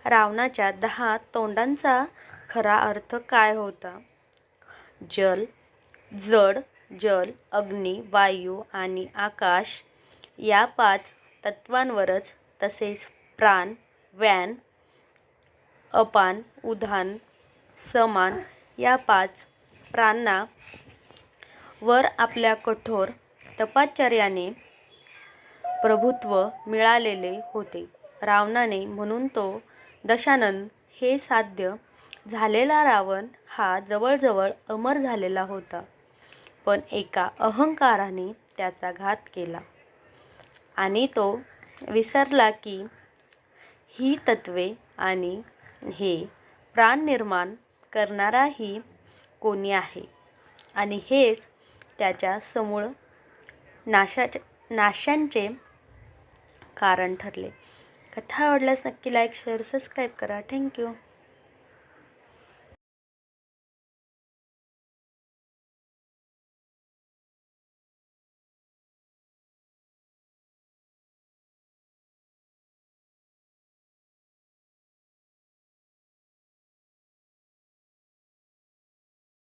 रावणाच्या 10 तोंडांचा खरा अर्थ काय होता? जल, जड, जल, अग्नी, वायू आणि आकाश या 5 तत्वांवरच, तसेच प्राण, व्यान, अपान, उदान, समान या 5 प्राणांना वर आपल्या कठोर तपश्चर्येने प्रभुत्व मिळालेले होते. रावणाने म्हणून तो दशानन हे साध्य झालेला रावण हा जवळजवळ अमर झालेला होता. पण एका अहंकाराने त्याचा घात केला आणि तो विसरला की ही तत्वे आणि हे प्राण निर्माण करणाराही कोणी आहे आणि हेच त्याच्या समूळ नाशाचे कारण ठरले. कथा आवडल्यास नक्की लाईक, शेअर, सबस्क्राईब करा. थँक्यू.